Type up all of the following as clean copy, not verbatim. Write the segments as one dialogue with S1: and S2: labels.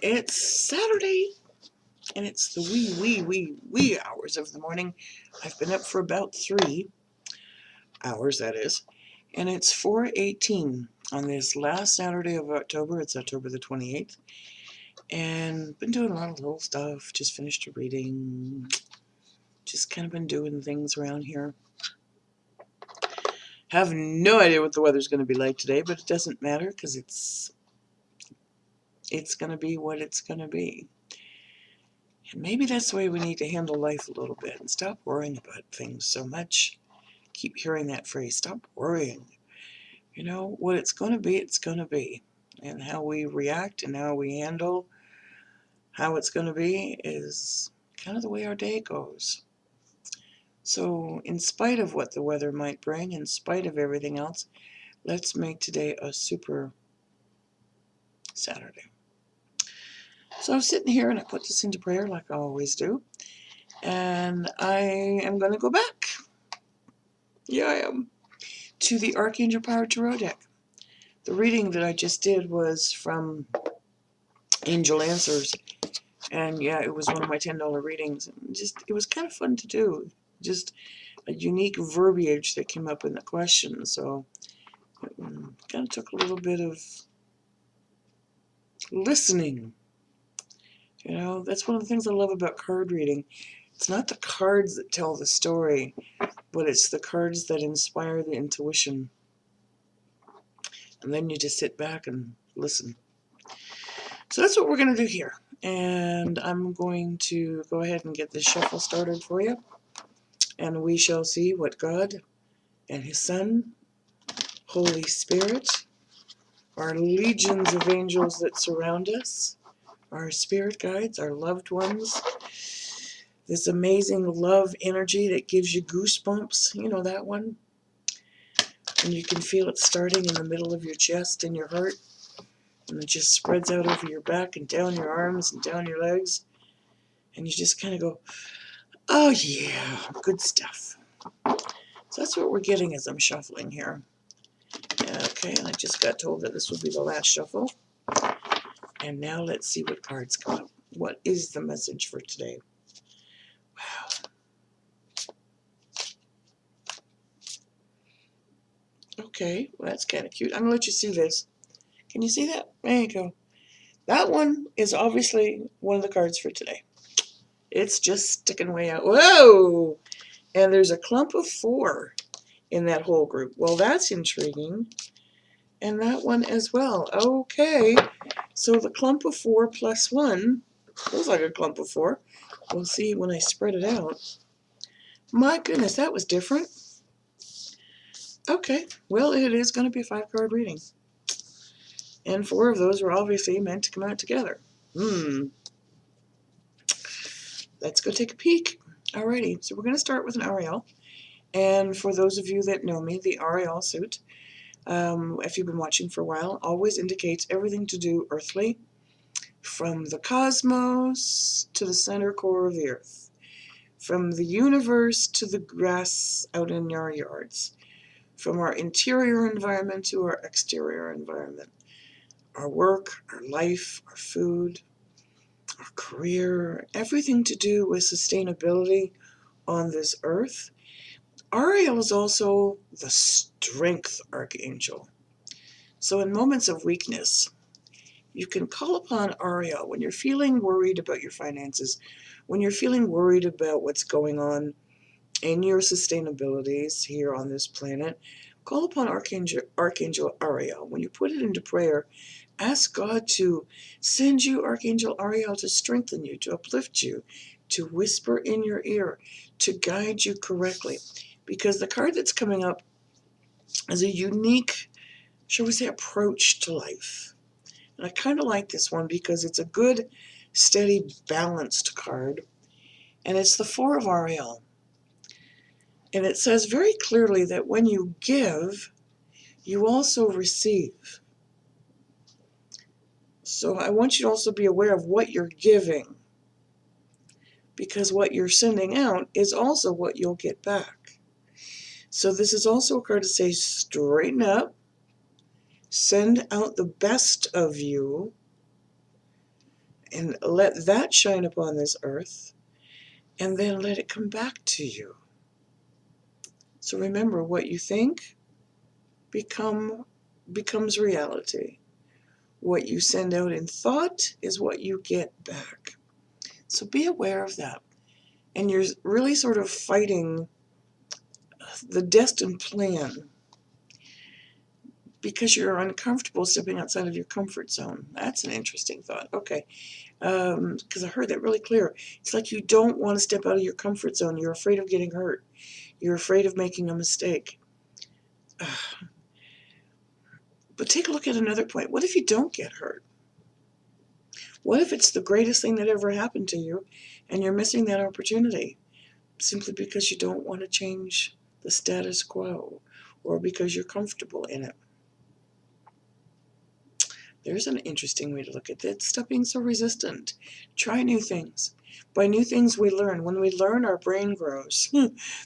S1: It's Saturday, and it's the wee hours of the morning. I've been up for about 3 hours, that is, and it's 4:18 on this last Saturday of October. It's October the 28th, and been doing a lot of little stuff. Just finished a reading. Just kind of been doing things around here. Have no idea what the weather's going to be like today, but it doesn't matter because it's going to be what it's going to be. And maybe that's the way we need to handle life a little bit and stop worrying about things so much. Keep hearing that phrase, stop worrying. You know, what it's going to be, it's going to be. And how we react and how we handle how it's going to be is kind of the way our day goes. So, in spite of what the weather might bring, in spite of everything else, let's make today a super Saturday. So I'm sitting here and I put this into prayer like I always do. And I am going to go back. Yeah, I am. To the Archangel Power Tarot deck. The reading that I just did was from Angel Answers. And yeah, it was one of my $10 readings. It was kind of fun to do. Just a unique verbiage that came up in the question. So it kind of took a little bit of listening. You know, that's one of the things I love about card reading. It's not the cards that tell the story, but it's the cards that inspire the intuition. And then you just sit back and listen. So that's what we're going to do here. And I'm going to go ahead and get this shuffle started for you. And we shall see what God and His Son, Holy Spirit, our legions of angels that surround us, our spirit guides, our loved ones, this amazing love energy that gives you goosebumps. You know that one? And you can feel it starting in the middle of your chest and your heart. And it just spreads out over your back and down your arms and down your legs. And you just kind of go, oh yeah, good stuff. So that's what we're getting as I'm shuffling here. Okay, and I just got told that this would be the last shuffle. And now let's see what cards come up. What is the message for today? Wow. Okay, well that's kind of cute. I'm going to let you see this. Can you see that? There you go. That one is obviously one of the cards for today. It's just sticking way out. Whoa! And there's a clump of 4 in that whole group. Well, that's intriguing. And that one as well. Okay. So the clump of 4 plus 1 looks like a clump of 4. We'll see when I spread it out. My goodness, that was different. Okay. Well, it is going to be a 5-card reading. And 4 of those were obviously meant to come out together. Let's go take a peek. Alrighty. So we're going to start with an Ariel. And for those of you that know me, the Ariel suit, if you've been watching for a while, always indicates everything to do earthly, from the cosmos to the center core of the earth, from the universe to the grass out in our yards, from our interior environment to our exterior environment, our work, our life, our food, our career, everything to do with sustainability on this earth. Ariel is also the strength archangel. So in moments of weakness, you can call upon Ariel when you're feeling worried about your finances, when you're feeling worried about what's going on in your sustainabilities here on this planet. Call upon Archangel Ariel. When you put it into prayer, ask God to send you Archangel Ariel to strengthen you, to uplift you, to whisper in your ear, to guide you correctly. Because the card that's coming up is a unique, shall we say, approach to life. And I kind of like this one because it's a good, steady, balanced card. And it's the 4 of Ariel. And it says very clearly that when you give, you also receive. So I want you to also be aware of what you're giving, because what you're sending out is also what you'll get back. So this is also a card to say, straighten up, send out the best of you, and let that shine upon this earth, and then let it come back to you. So remember, what you think becomes reality. What you send out in thought is what you get back. So be aware of that. And you're really sort of fighting the destined plan because you're uncomfortable stepping outside of your comfort zone. That's an interesting thought. Okay. Because I heard that really clear. It's like you don't want to step out of your comfort zone. You're afraid of getting hurt. You're afraid of making a mistake. But take a look at another point. What if you don't get hurt? What if it's the greatest thing that ever happened to you and you're missing that opportunity simply because you don't want to change the status quo or because you're comfortable in it? There's an interesting way to look at it. Stop being so resistant. Try new things. By new things we learn. When we learn, our brain grows.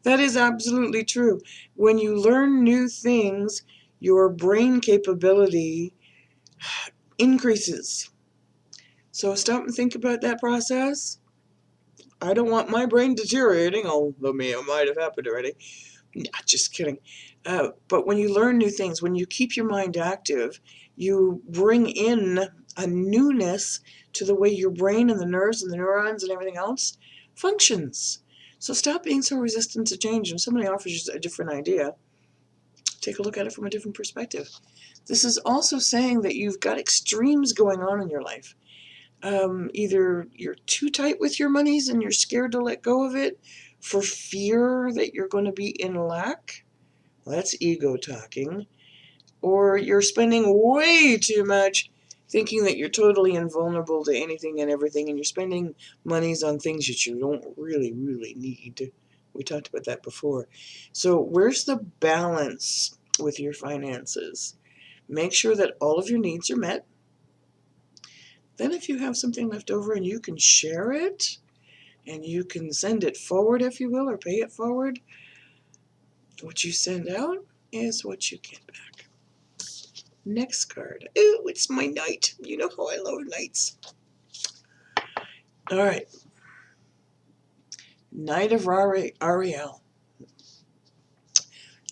S1: That is absolutely true. When you learn new things, your brain capability increases. So stop and think about that process. I don't want my brain deteriorating, although it might have happened already. Just kidding. But when you learn new things, when you keep your mind active, you bring in a newness to the way your brain and the nerves and the neurons and everything else functions. So stop being so resistant to change. When somebody offers you a different idea, take a look at it from a different perspective. This is also saying that you've got extremes going on in your life. Either you're too tight with your monies and you're scared to let go of it for fear that you're going to be in lack. Well, that's ego talking. Or you're spending way too much thinking that you're totally invulnerable to anything and everything, and you're spending monies on things that you don't really need. We talked about that before. So where's the balance with your finances? Make sure that all of your needs are met. Then if you have something left over and you can share it, and you can send it forward, if you will, or pay it forward, what you send out is what you get back. Next card. Ooh, it's my knight. You know how I love knights. All right. Knight of Ariel.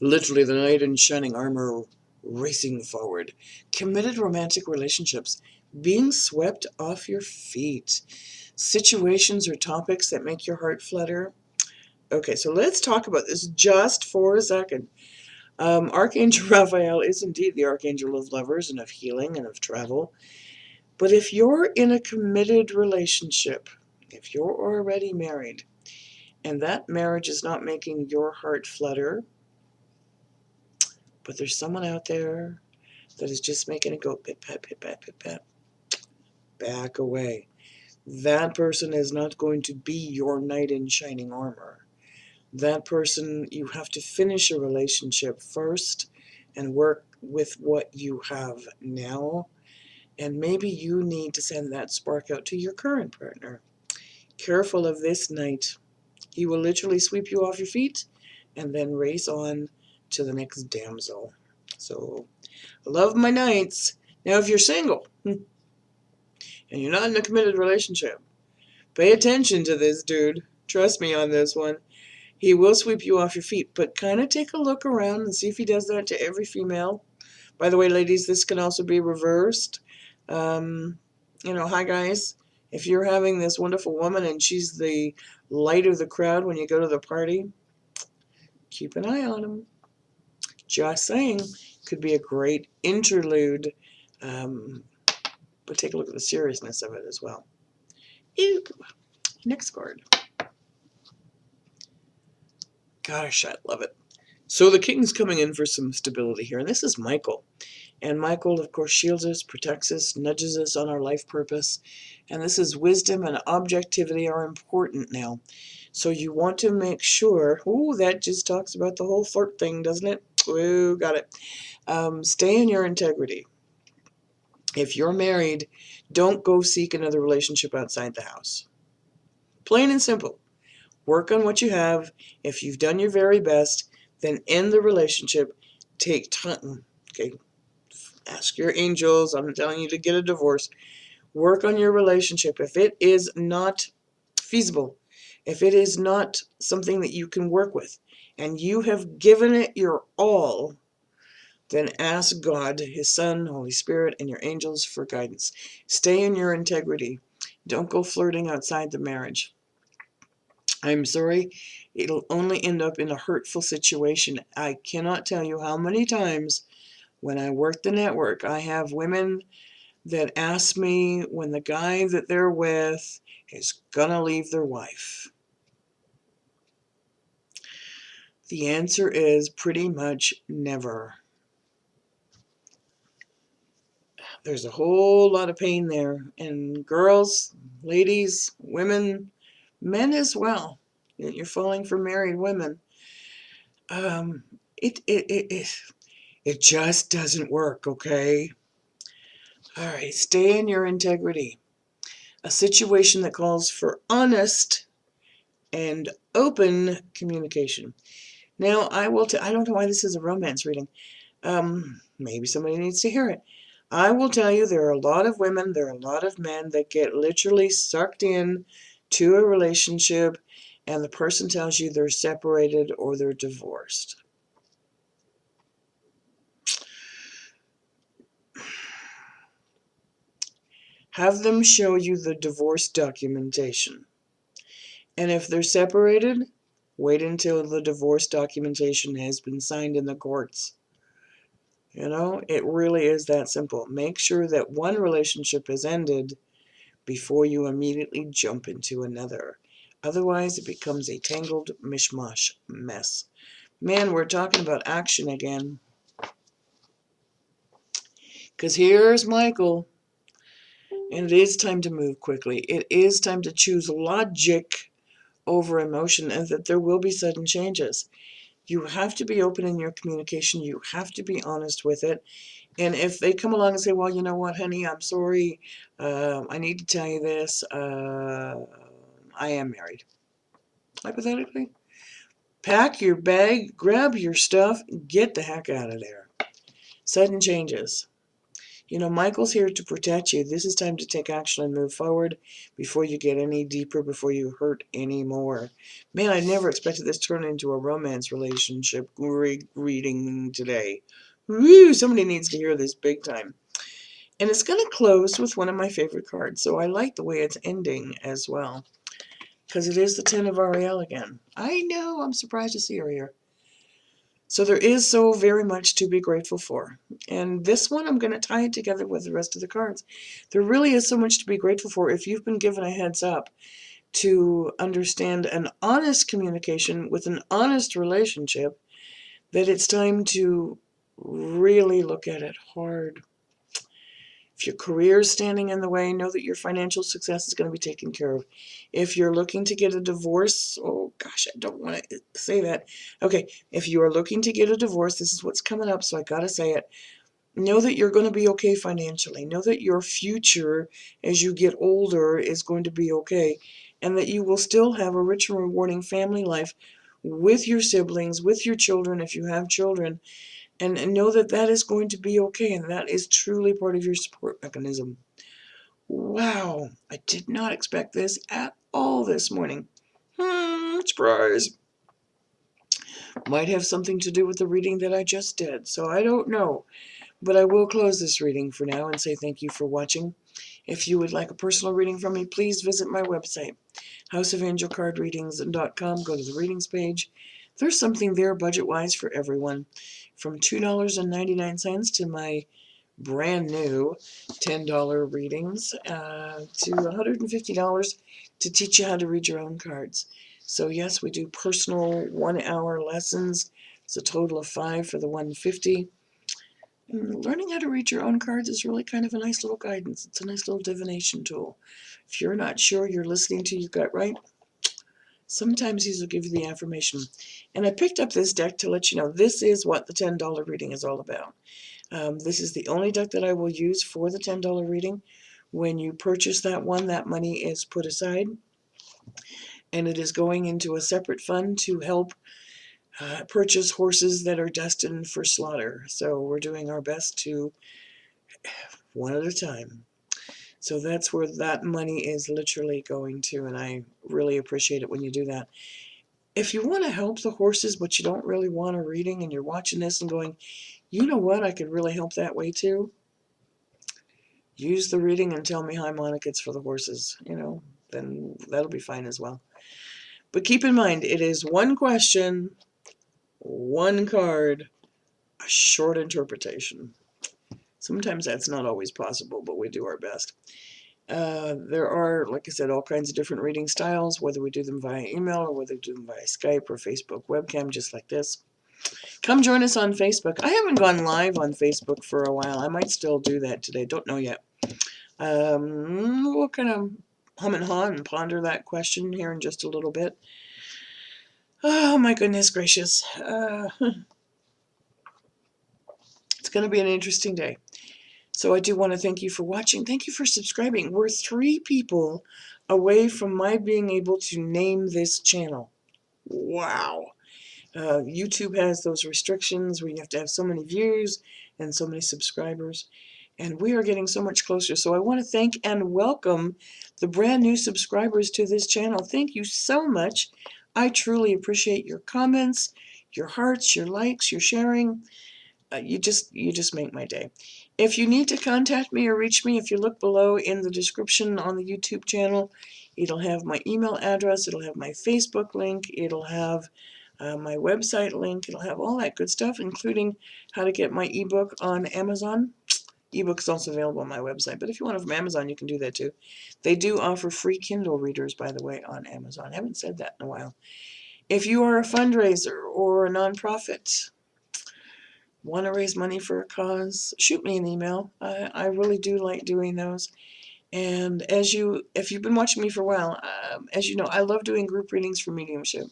S1: Literally the knight in shining armor racing forward. Committed romantic relationships. Being swept off your feet. Situations or topics that make your heart flutter. Okay, so let's talk about this just for a second. Archangel Raphael is indeed the archangel of lovers and of healing and of travel. But if you're in a committed relationship, if you're already married, and that marriage is not making your heart flutter, but there's someone out there that is just making it go pit-pat, pit-pat, pit-pat, back away. That person is not going to be your knight in shining armor. That person, you have to finish a relationship first and work with what you have now. And maybe you need to send that spark out to your current partner. Careful of this knight. He will literally sweep you off your feet and then race on to the next damsel. So, I love my knights. Now, if you're single and you're not in a committed relationship, pay attention to this dude. Trust me on this one. He will sweep you off your feet, but kind of take a look around and see if he does that to every female. By the way, ladies, this can also be reversed. Hi guys. If you're having this wonderful woman and she's the light of the crowd when you go to the party, keep an eye on him. Just saying. Could be a great interlude. But take a look at the seriousness of it as well. Ew. Next card. Gosh, I love it. So the king's coming in for some stability here, and this is Michael. And Michael, of course, shields us, protects us, nudges us on our life purpose. And this is wisdom and objectivity are important now. So you want to make sure, that just talks about the whole flirt thing, doesn't it? Ooh, got it. Stay in your integrity. If you're married, don't go seek another relationship outside the house. Plain and simple. Work on what you have. If you've done your very best, then end the relationship. Take time. Okay. Ask your angels. I'm telling you to get a divorce. Work on your relationship. If it is not feasible, if it is not something that you can work with, and you have given it your all, then ask God, His Son, Holy Spirit, and your angels for guidance. Stay in your integrity. Don't go flirting outside the marriage. I'm sorry, it'll only end up in a hurtful situation. I cannot tell you how many times when I work the network, I have women that ask me when the guy that they're with is gonna leave their wife. The answer is pretty much never. There's a whole lot of pain there, and girls, ladies, women, men as well. You're falling for married women. Um, it it it it, it just doesn't work, okay? All right, stay in your integrity. A situation that calls for honest and open communication. Now, I don't know why this is a romance reading. Maybe somebody needs to hear it. I will tell you, there are a lot of women, there are a lot of men that get literally sucked in to a relationship, and the person tells you they're separated or they're divorced. Have them show you the divorce documentation. And if they're separated, wait until the divorce documentation has been signed in the courts. You know, it really is that simple. Make sure that one relationship has ended before you immediately jump into another. Otherwise, it becomes a tangled mishmash mess. Man, we're talking about action again. Because here's Michael, and it is time to move quickly. It is time to choose logic over emotion, and that there will be sudden changes. You have to be open in your communication. You have to be honest with it. And if they come along and say, well, you know what, honey, I'm sorry. I need to tell you this. I am married. Hypothetically. Pack your bag, grab your stuff, get the heck out of there. Sudden changes. You know, Michael's here to protect you. This is time to take action and move forward before you get any deeper, before you hurt any more. Man, I never expected this to turn into a romance relationship reading today. Woo, somebody needs to hear this big time. And it's going to close with one of my favorite cards, so I like the way it's ending as well. Because it is the Ten of Ariel again. I know, I'm surprised to see her here. So there is so very much to be grateful for. And this one, I'm going to tie it together with the rest of the cards. There really is so much to be grateful for if you've been given a heads up to understand an honest communication with an honest relationship, that it's time to really look at it hard. If your career is standing in the way, know that your financial success is going to be taken care of. If you're looking to get a divorce, oh gosh, I don't want to say that. Okay, if you are looking to get a divorce, this is what's coming up, so I got to say it. Know that you're going to be okay financially. Know that your future as you get older is going to be okay, and that you will still have a rich and rewarding family life with your siblings, with your children if you have children, and know that that is going to be okay, and that is truly part of your support mechanism. Wow, I did not expect this at all this morning. Surprise. Might have something to do with the reading that I just did, so I don't know. But I will close this reading for now and say thank you for watching. If you would like a personal reading from me, please visit my website, houseofangelcardreadings.com. Go to the readings page. There's something there budget-wise for everyone, from $2.99 to my brand new $10 readings to $150 to teach you how to read your own cards. So yes, we do personal 1-hour lessons. It's a total of 5 for the $150. And learning how to read your own cards is really kind of a nice little guidance. It's a nice little divination tool. If you're not sure you're listening to your gut right, sometimes these will give you the affirmation. And I picked up this deck to let you know this is what the $10 reading is all about. This is the only deck that I will use for the $10 reading. When you purchase that one, that money is put aside, and it is going into a separate fund to help purchase horses that are destined for slaughter. So we're doing our best to, one at a time. So that's where that money is literally going to, and I really appreciate it when you do that. If you want to help the horses, but you don't really want a reading, and you're watching this and going, you know what, I could really help that way too, use the reading and tell me harmonic it's for the horses, then that'll be fine as well. But keep in mind, it is one question, one card, a short interpretation. Sometimes that's not always possible, but we do our best. There are, like I said, all kinds of different reading styles, whether we do them via email or whether we do them via Skype or Facebook webcam, just like this. Come join us on Facebook. I haven't gone live on Facebook for a while. I might still do that today. Don't know yet. We'll kind of hum and haw and ponder that question here in just a little bit. Oh, my goodness gracious. It's going to be an interesting day. So I do want to thank you for watching. Thank you for subscribing. We're 3 people away from my being able to name this channel. Wow. YouTube has those restrictions where you have to have so many views and so many subscribers. And we are getting so much closer. So I want to thank and welcome the brand new subscribers to this channel. Thank you so much. I truly appreciate your comments, your hearts, your likes, your sharing. You just make my day. If you need to contact me or reach me, if you look below in the description on the YouTube channel, it'll have my email address, it'll have my Facebook link, it'll have my website link, it'll have all that good stuff, including how to get my ebook on Amazon. Ebook is also available on my website, but if you want it from Amazon, you can do that too. They do offer free Kindle readers, by the way, on Amazon. I haven't said that in a while. If you are a fundraiser or a nonprofit, want to raise money for a cause, shoot me an email. I really do like doing those. And if you've been watching me for a while, as you know, I love doing group readings for mediumship.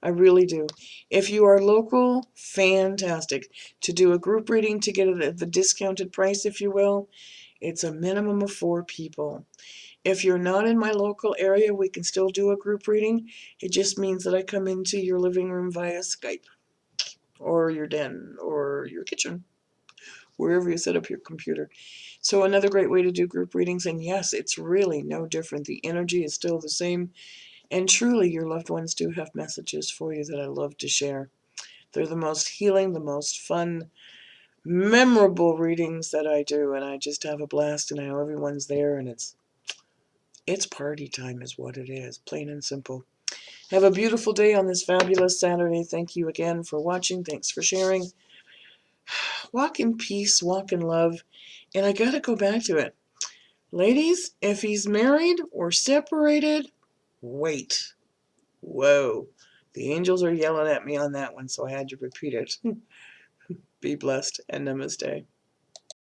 S1: I really do. If you are local, fantastic. To do a group reading to get it at the discounted price, if you will, it's a minimum of 4 people. If you're not in my local area, we can still do a group reading. It just means that I come into your living room via Skype, or your den, or your kitchen, wherever you set up your computer. So another great way to do group readings, and yes, it's really no different. The energy is still the same, and truly your loved ones do have messages for you that I love to share. They're the most healing, the most fun, memorable readings that I do, and I just have a blast, and I know everyone's there, and it's party time is what it is, plain and simple. Have a beautiful day on this fabulous Saturday. Thank you again for watching. Thanks for sharing. Walk in peace, walk in love, and I gotta go back to it. Ladies, if he's married or separated, wait. Whoa. The angels are yelling at me on that one, so I had to repeat it. Be blessed and namaste.